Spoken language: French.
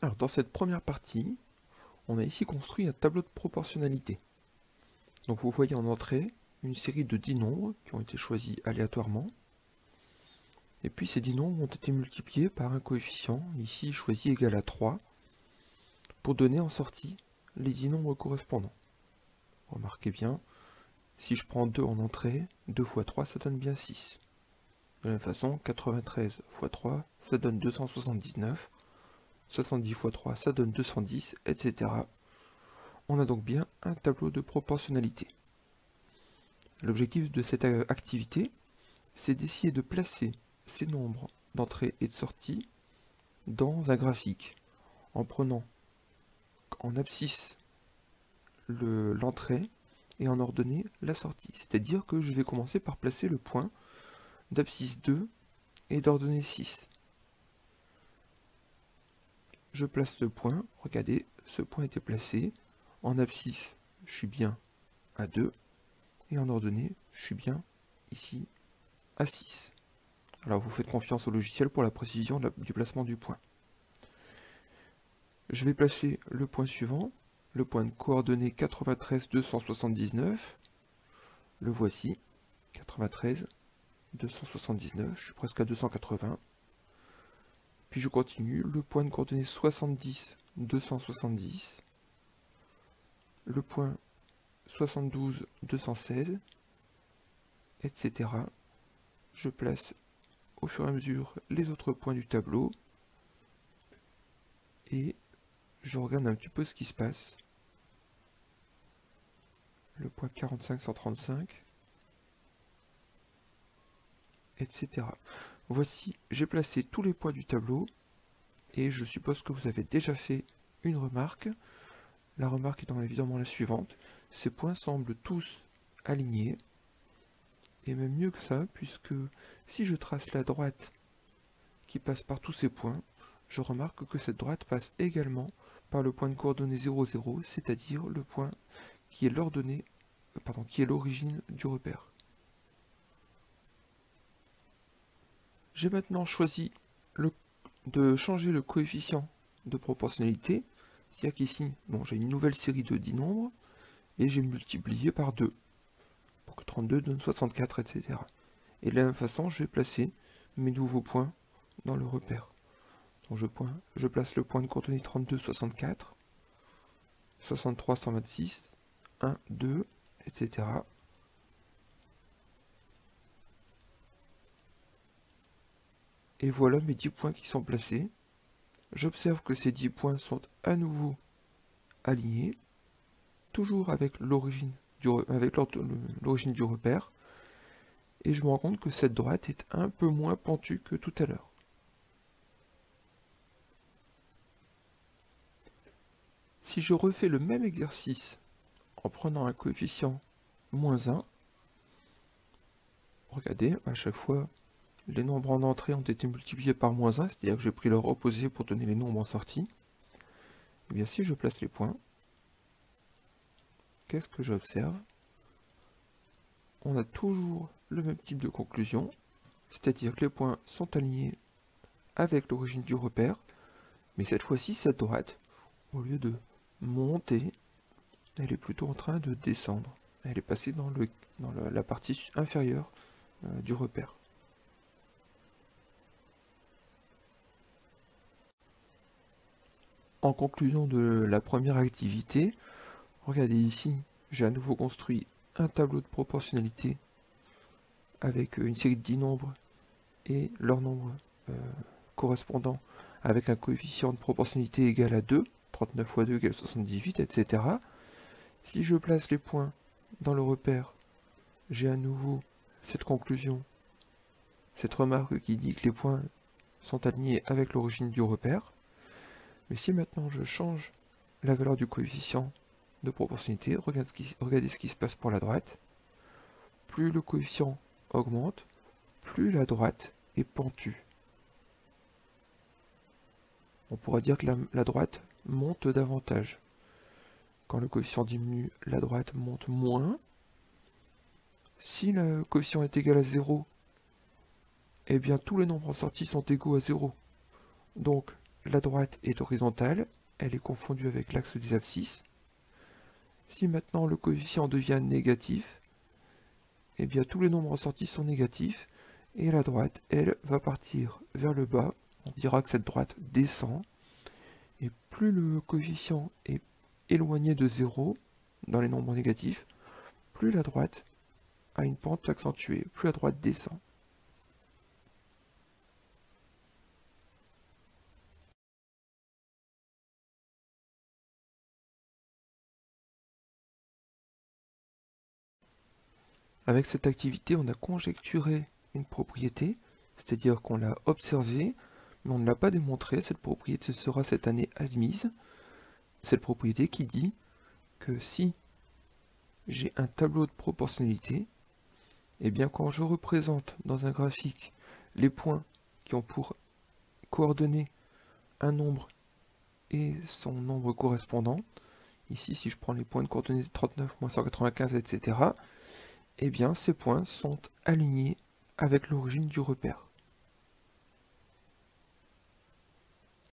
Alors dans cette première partie, on a ici construit un tableau de proportionnalité. Donc vous voyez en entrée une série de 10 nombres qui ont été choisis aléatoirement. Et puis ces 10 nombres ont été multipliés par un coefficient, ici choisi égal à 3, pour donner en sortie les 10 nombres correspondants. Remarquez bien, si je prends 2 en entrée, 2 fois 3 ça donne bien 6. De la même façon, 93 fois 3 ça donne 279, 70 fois 3 ça donne 210, etc. On a donc bien un tableau de proportionnalité. L'objectif de cette activité, c'est d'essayer de placer ces nombres d'entrée et de sortie dans un graphique, en prenant en abscisse l'entrée et en ordonnée la sortie. C'est-à-dire que je vais commencer par placer le point d'abscisse 2 et d'ordonnée 6. Je place ce point, regardez, ce point était placé, en abscisse je suis bien à 2, et en ordonnée je suis bien ici à 6. Alors vous faites confiance au logiciel pour la précision du placement du point. Je vais placer le point suivant, le point de coordonnées 93 279. Le voici, 93 279, je suis presque à 280. Puis je continue, le point de coordonnées 70 270. Le point 72 216, etc. Je place au fur et à mesure les autres points du tableau et je regarde un petit peu ce qui se passe. Le point 45 135, etc. Voici, j'ai placé tous les points du tableau et je suppose que vous avez déjà fait une remarque. La remarque étant évidemment la suivante, ces points semblent tous alignés, et même mieux que ça, puisque si je trace la droite qui passe par tous ces points, je remarque que cette droite passe également par le point de coordonnées 0, 0, c'est-à-dire le point qui est l'origine du repère. J'ai maintenant choisi de changer le coefficient de proportionnalité, c'est-à-dire qu'ici, j'ai une nouvelle série de 10 nombres, et j'ai multiplié par 2, pour que 32 donne 64, etc. Et de la même façon, je vais placer mes nouveaux points dans le repère. Donc je place le point de coordonnées 32, 64, 63, 126, 1, 2, etc. Et voilà mes 10 points qui sont placés. J'observe que ces 10 points sont à nouveau alignés, toujours avec l'origine du repère, et je me rends compte que cette droite est un peu moins pentue que tout à l'heure. Si je refais le même exercice en prenant un coefficient moins 1, regardez, à chaque fois, les nombres en entrée ont été multipliés par moins 1, c'est-à-dire que j'ai pris leur opposé pour donner les nombres en sortie. Et bien si je place les points, qu'est-ce que j'observe? On a toujours le même type de conclusion, c'est-à-dire que les points sont alignés avec l'origine du repère, mais cette fois-ci, cette droite, au lieu de monter, elle est plutôt en train de descendre. Elle est passée dans la partie inférieure du repère. En conclusion de la première activité, regardez ici, j'ai à nouveau construit un tableau de proportionnalité avec une série de 10 nombres et leur nombre correspondant avec un coefficient de proportionnalité égal à 2, 39 fois 2 égale 78, etc. Si je place les points dans le repère, j'ai à nouveau cette conclusion, cette remarque qui dit que les points sont alignés avec l'origine du repère. Mais si maintenant je change la valeur du coefficient de proportionnalité, regardez ce qui se passe pour la droite. Plus le coefficient augmente, plus la droite est pentue. On pourra dire que la droite monte davantage. Quand le coefficient diminue, la droite monte moins. Si le coefficient est égal à 0, eh bien tous les nombres en sortie sont égaux à 0. Donc la droite est horizontale, elle est confondue avec l'axe des abscisses. Si maintenant le coefficient devient négatif, eh bien tous les nombres ressortis sont négatifs, et la droite, elle, va partir vers le bas. On dira que cette droite descend, et plus le coefficient est éloigné de 0 dans les nombres négatifs, plus la droite a une pente accentuée, plus la droite descend. Avec cette activité, on a conjecturé une propriété, c'est-à-dire qu'on l'a observée, mais on ne l'a pas démontrée. Cette propriété sera cette année admise. Cette propriété qui dit que si j'ai un tableau de proportionnalité, et bien quand je représente dans un graphique les points qui ont pour coordonnées un nombre et son nombre correspondant, ici si je prends les points de coordonnées 39, moins 195, etc., eh bien ces points sont alignés avec l'origine du repère.